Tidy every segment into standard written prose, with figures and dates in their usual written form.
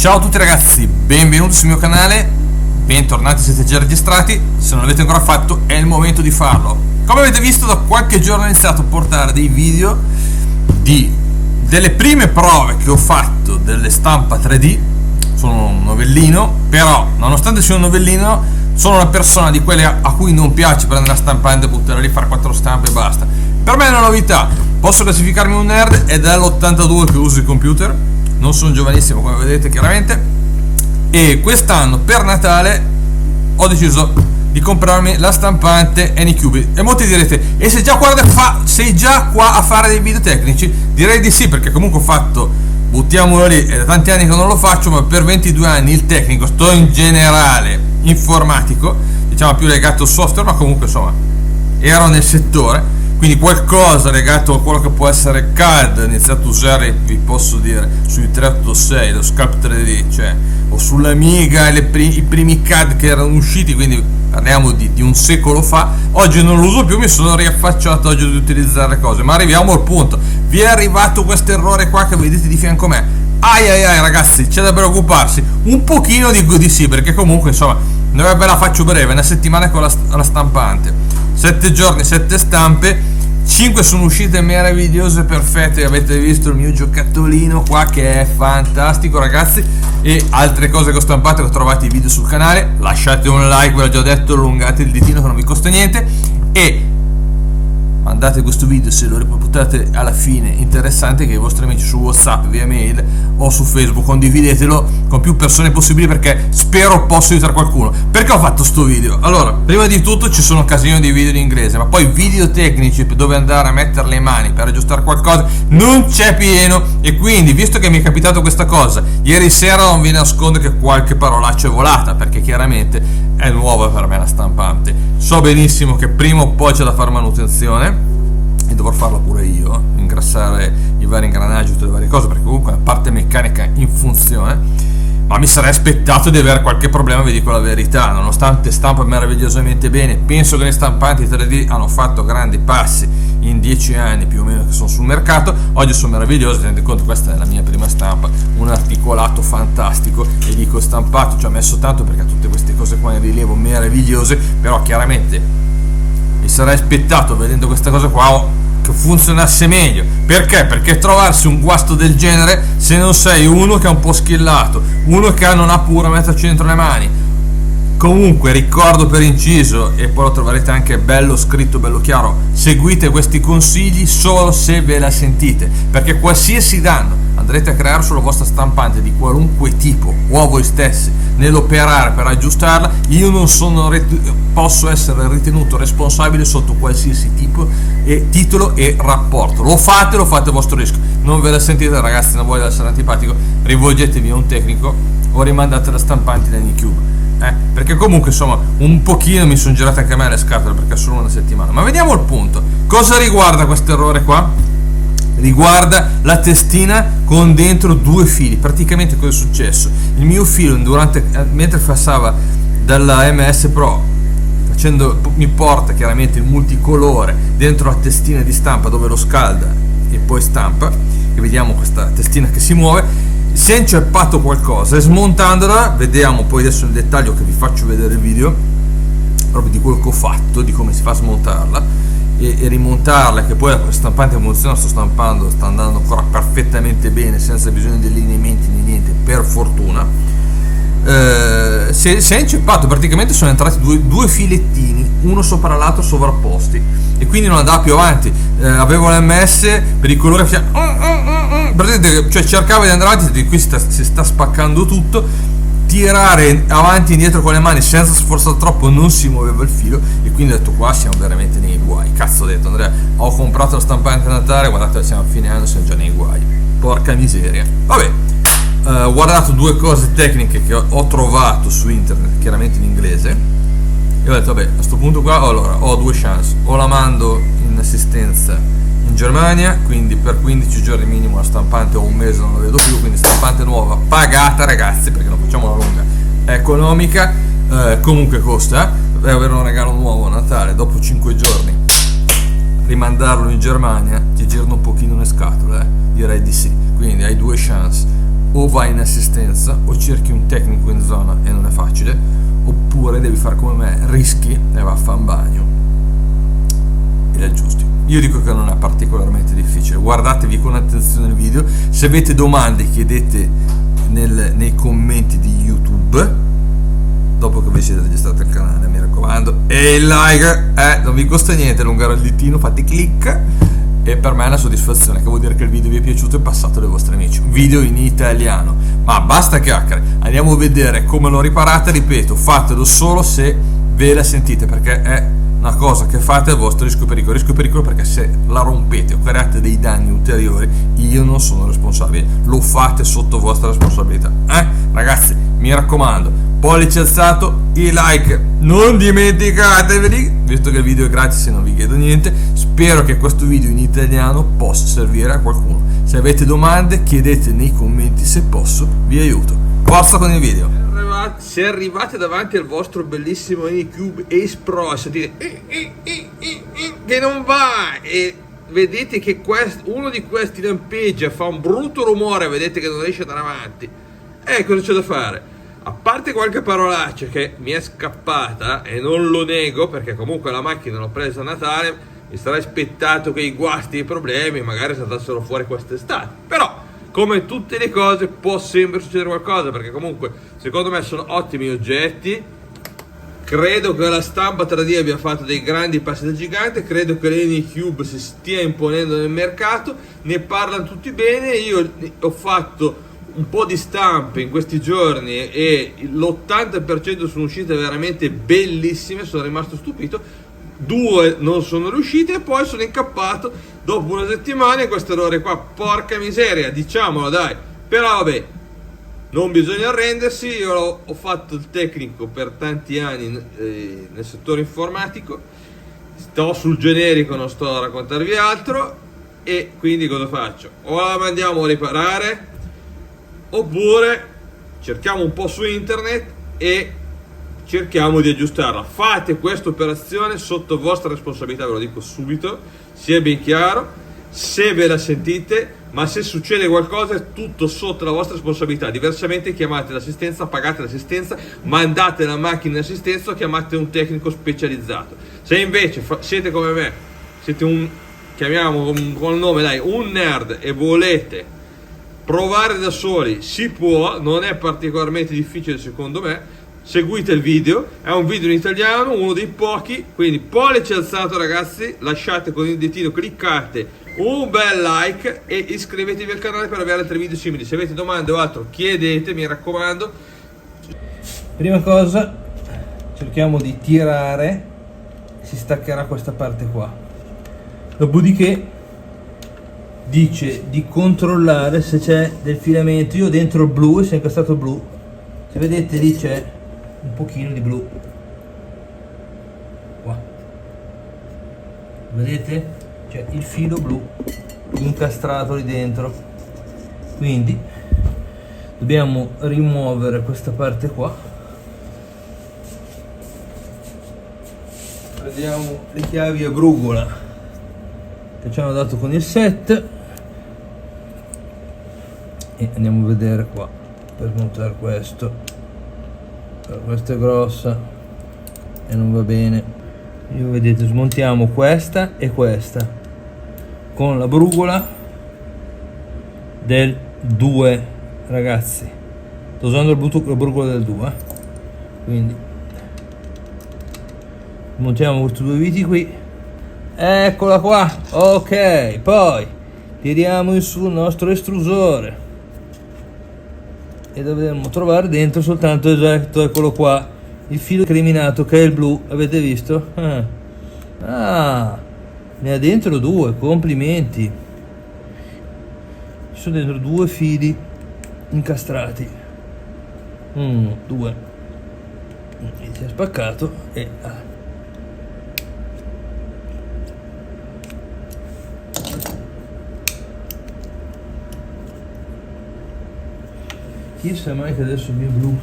Ciao a tutti ragazzi, benvenuti sul mio canale, bentornati se siete già registrati. Se non l'avete ancora fatto è il momento di farlo. Come avete visto, da qualche giorno ho iniziato a portare dei video delle prime prove che ho fatto delle stampa 3D. Sono un novellino, però nonostante sia un novellino sono una persona di quelle a cui non piace prendere la stampante e buttare lì, fare 4 stampe e basta. Per me è una novità, posso classificarmi un nerd, è dall'82 che uso il computer. Non sono giovanissimo, come vedete chiaramente, e quest'anno per Natale ho deciso di comprarmi la stampante Anycubic. E molti direte: e sei già qua a fare dei video tecnici? Direi di sì, perché comunque ho fatto, buttiamolo lì, è da tanti anni che non lo faccio, ma per 22 anni il tecnico, sto in generale informatico, diciamo più legato al software, ma comunque insomma ero nel settore. Quindi qualcosa legato a quello che può essere CAD ho iniziato a usare, vi posso dire, sui 386, lo Sculpt 3D, cioè, o sull'Amiga, i primi CAD che erano usciti, quindi parliamo di un secolo fa. Oggi non lo uso più, mi sono riaffacciato oggi ad utilizzare le cose, ma arriviamo al punto. Vi è arrivato questo errore qua che vedete di fianco a me. Ai ragazzi, c'è da preoccuparsi, un pochino di sì, perché comunque insomma, noi ve la faccio breve, una settimana con la stampante. 7 giorni, 7 stampe, 5 sono uscite meravigliose, perfette. Avete visto il mio giocattolino qua che è fantastico ragazzi, e altre cose che ho stampato, che ho trovato i video sul canale. Lasciate un like, ve l'ho già detto, allungate il ditino che non vi costa niente, e mandate questo video, se lo reputate alla fine interessante, che i vostri amici su WhatsApp, via mail o su Facebook, condividetelo con più persone possibili, perché spero possa aiutare qualcuno. Perché ho fatto sto video? Allora, prima di tutto ci sono un casino di video in inglese, ma poi video tecnici dove andare a mettere le mani per aggiustare qualcosa non c'è pieno. E quindi, visto che mi è capitato questa cosa ieri sera, non vi nascondo che qualche parolaccia è volata, perché chiaramente è nuova per me la stampante. So benissimo che prima o poi c'è da fare manutenzione, e dovrò farla pure io, ingrassare i vari ingranaggi, tutte le varie cose, perché comunque è una parte meccanica in funzione. Ma mi sarei aspettato di avere qualche problema, vi dico la verità. Nonostante stampa meravigliosamente bene, penso che le stampanti 3D hanno fatto grandi passi in 10 anni più o meno che sono sul mercato. Oggi sono meravigliose, tenete conto, questa è la mia prima stampa, un articolato fantastico, e dico stampato, ci ho messo tanto perché ha tutte queste cose qua in rilievo meravigliose, però chiaramente mi sarei aspettato, vedendo questa cosa qua, che funzionasse meglio. Perché? Perché trovarsi un guasto del genere, se non sei uno che è un po' schillato, uno che non ha pure metterci dentro le mani. Comunque ricordo per inciso, e poi lo troverete anche bello scritto, bello chiaro: seguite questi consigli solo se ve la sentite, perché qualsiasi danno andrete a creare sulla vostra stampante di qualunque tipo, o a voi stessi, nell'operare per aggiustarla, io non posso essere ritenuto responsabile sotto qualsiasi tipo e titolo e rapporto. Lo fate a vostro rischio. Non ve la sentite ragazzi, non voglio essere antipatico, rivolgetevi a un tecnico o rimandate la stampante da Anycube. Perché comunque insomma un pochino mi sono girate anche a me le scatole, perché è solo una settimana. Ma vediamo il punto. Cosa riguarda questo errore qua? Riguarda la testina con dentro 2 fili. Praticamente cosa è successo? Il mio filo mentre passava dalla MS Pro, mi porta chiaramente il multicolore dentro la testina di stampa, dove lo scalda e poi stampa, e vediamo questa testina che si muove. Si è inceppato qualcosa, e smontandola, vediamo poi adesso nel dettaglio, che vi faccio vedere il video proprio di quello che ho fatto, di come si fa a smontarla e rimontarla, che poi questa stampante funziona, sto stampando, sta andando ancora perfettamente bene, senza bisogno di allineamenti né niente, per fortuna. Si è inceppato, praticamente sono entrati due filettini, uno sopra l'altro, sovrapposti, e quindi non andava più avanti. Avevo l'MS per il colore, cioè cercavo di andare avanti, qui si sta spaccando tutto. Tirare avanti e indietro con le mani senza sforzare troppo, non si muoveva il filo, e quindi ho detto: qua siamo veramente nei guai. Cazzo, ho detto: Andrea, ho comprato la stampante a Natale, guardate, siamo a fine anno, siamo già nei guai, porca miseria. Vabbè, ho guardato 2 cose tecniche che ho trovato su internet, chiaramente in inglese, e ho detto: vabbè, a questo punto qua allora ho 2 chance: o la mando in assistenza in Germania, quindi per 15 giorni minimo la stampante, o un mese non la vedo più, quindi stampante nuova pagata ragazzi, perché non facciamo la lunga, è economica, comunque costa, avere un regalo nuovo a Natale dopo 5 giorni, rimandarlo in Germania ti girano un pochino le scatole, direi di sì. Quindi hai 2 chance: o vai in assistenza o fare come me, rischi e va a fare un bagno e li aggiusti. Io dico che non è particolarmente difficile, guardatevi con attenzione il video, se avete domande chiedete nei commenti di YouTube, dopo che vi siete registrati al canale, mi raccomando, e il like, non vi costa niente, allungare il ditino, fate clic, e per me è una soddisfazione, che vuol dire che il video vi è piaciuto e passatelo ai vostri amici. Un video in italiano, ma basta chiacchiere, andiamo a vedere come lo riparate. Ripeto, fatelo solo se ve la sentite, perché è una cosa che fate a vostro rischio e pericolo, perché se la rompete o create dei danni ulteriori io non sono responsabile, lo fate sotto vostra responsabilità, ragazzi, mi raccomando, pollice alzato, i like non dimenticatevi, visto che il video è gratis e non vi chiedo niente. Spero che questo video in italiano possa servire a qualcuno. Se avete domande chiedete nei commenti, se posso vi aiuto. Forza con il video. Se arrivate davanti al vostro bellissimo Anycube Ace Pro e sentite che non va, e vedete che uno di questi lampeggia, fa un brutto rumore, vedete che non riesce ad andare avanti, cosa c'è da fare? A parte qualche parolaccia che mi è scappata, e non lo nego, perché comunque la macchina l'ho presa a Natale, mi sarei aspettato che i guasti e i problemi magari saltassero fuori quest'estate, però come tutte le cose può sempre succedere qualcosa, perché comunque secondo me sono ottimi oggetti. Credo che la stampa 3D abbia fatto dei grandi passi da gigante, credo che l'Anycube si stia imponendo nel mercato, ne parlano tutti bene. Io ho fatto un po' di stampe in questi giorni e l'80% sono uscite veramente bellissime, sono rimasto stupito. 2 non sono riuscite e poi sono incappato dopo una settimana in questo errore qua, porca miseria, diciamolo dai. Però vabbè, non bisogna arrendersi. Io ho fatto il tecnico per tanti anni nel settore informatico, sto sul generico, non sto a raccontarvi altro, e quindi cosa faccio? O la mandiamo a riparare, oppure cerchiamo un po' su internet e cerchiamo di aggiustarla. Fate questa operazione sotto vostra responsabilità, ve lo dico subito, sia ben chiaro, se ve la sentite, ma se succede qualcosa è tutto sotto la vostra responsabilità. Diversamente chiamate l'assistenza, pagate l'assistenza, mandate la macchina in assistenza o chiamate un tecnico specializzato. Se invece siete come me, siete chiamiamo con il nome, dai, un nerd, e volete provare da soli, si può, non è particolarmente difficile secondo me. Seguite il video, è un video in italiano, uno dei pochi, quindi pollice alzato ragazzi, lasciate con il ditino, cliccate un bel like e iscrivetevi al canale per avere altri video simili. Se avete domande o altro chiedete, mi raccomando. Prima cosa cerchiamo di tirare, si staccherà questa parte qua, dopodiché dice di controllare se c'è del filamento. Io dentro il blu, si è incastrato il blu, se vedete lì c'è un pochino di blu qua, vedete? C'è il filo blu incastrato lì dentro, quindi dobbiamo rimuovere questa parte qua. Prendiamo le chiavi a brugola che ci hanno dato con il set e andiamo a vedere qua per montare questo. Questa è grossa e non va bene. Io vedete, smontiamo questa e questa con la brugola del 2, ragazzi. Sto usando la brugola del 2, quindi smontiamo questi 2 viti qui, eccola qua. Ok, poi tiriamo in su il nostro estrusore e dovremmo trovare dentro soltanto, esatto, eccolo qua, il filo incriminato che è il blu, avete visto? Ne ha dentro 2, complimenti, ci sono dentro 2 fili incastrati, 2, si è spaccato e chissà mai che adesso il mio blu,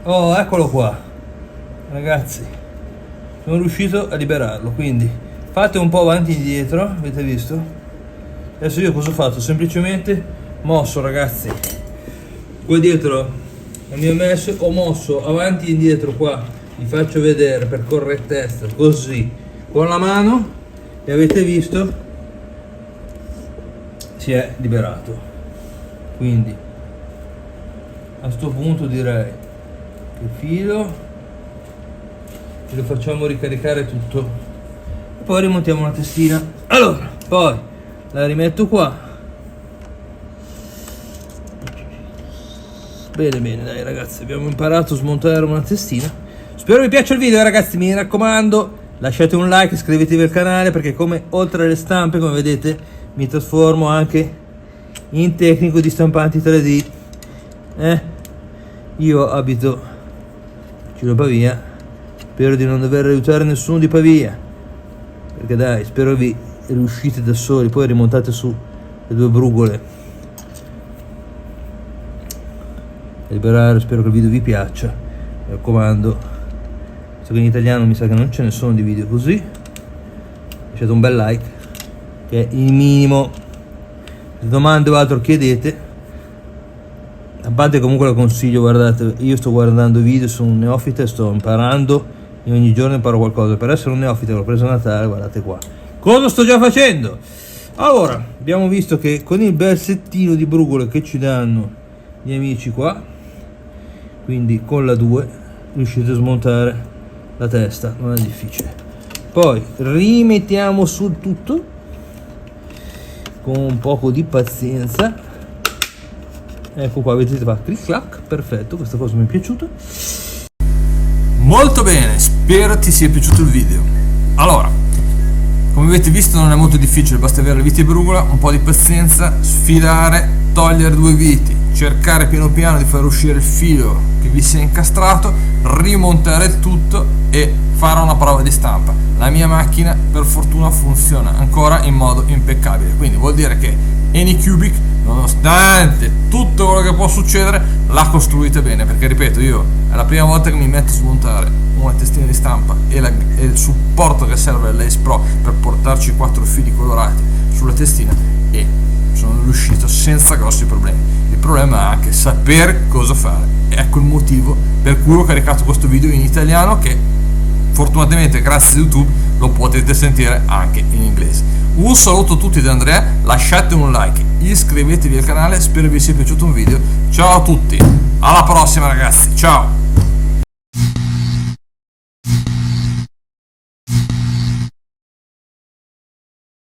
oh eccolo qua ragazzi, sono riuscito a liberarlo. Quindi fate un po' avanti e indietro, avete visto? Adesso io cosa ho fatto? Semplicemente mosso, ragazzi, qua dietro ho mosso avanti e indietro qua vi faccio vedere per correttezza, così, con la mano, e avete visto, si è liberato. Quindi a sto punto direi che filo e lo facciamo ricaricare tutto e poi rimontiamo la testina. Allora, poi la rimetto qua. Bene bene, dai ragazzi, abbiamo imparato a smontare una testina. Spero vi piaccia il video, ragazzi, mi raccomando, lasciate un like, iscrivetevi al canale, perché come oltre alle stampe, come vedete, mi trasformo anche in tecnico di stampanti 3D. Io abito vicino a Pavia, spero di non dover aiutare nessuno di Pavia, perché dai, spero vi riuscite da soli, poi rimontate su le due brugole. Liberare, spero che il video vi piaccia, mi raccomando, so che in italiano mi sa che non ce ne sono di video così, lasciate un bel like che è il minimo. Se domande o altro chiedete, a parte comunque lo consiglio, guardate, io sto guardando video, sono un neofita e sto imparando e ogni giorno imparo qualcosa. Per essere un neofita l'ho preso a Natale, guardate qua cosa sto già facendo. Allora, abbiamo visto che con il bel settino di brugole che ci danno gli amici qua, quindi con la 2 riuscite a smontare la testa, non è difficile. Poi rimettiamo sul tutto con un poco di pazienza. Ecco qua, vedete, va clic clac, perfetto, questa cosa mi è piaciuta molto bene. Spero ti sia piaciuto il video. Allora, come avete visto non è molto difficile, basta avere le viti e brugola, un po' di pazienza, sfilare, togliere 2 viti, cercare piano piano di far uscire il filo che vi si è incastrato, rimontare il tutto e fare una prova di stampa. La mia macchina per fortuna funziona ancora in modo impeccabile, quindi vuol dire che Anycubic, nonostante tutto quello che può succedere, l'ha costruita bene, perché ripeto, io è la prima volta che mi metto a smontare una testina di stampa e il supporto che serve all'Ace Pro per portarci 4 fili colorati sulla testina, e sono riuscito senza grossi problemi. Il problema è anche saper cosa fare. Ecco il motivo per cui ho caricato questo video in italiano, che fortunatamente grazie a YouTube lo potete sentire anche in inglese. Un saluto a tutti da Andrea, lasciate un like, iscrivetevi al canale, spero vi sia piaciuto un video. Ciao a tutti, alla prossima ragazzi, ciao!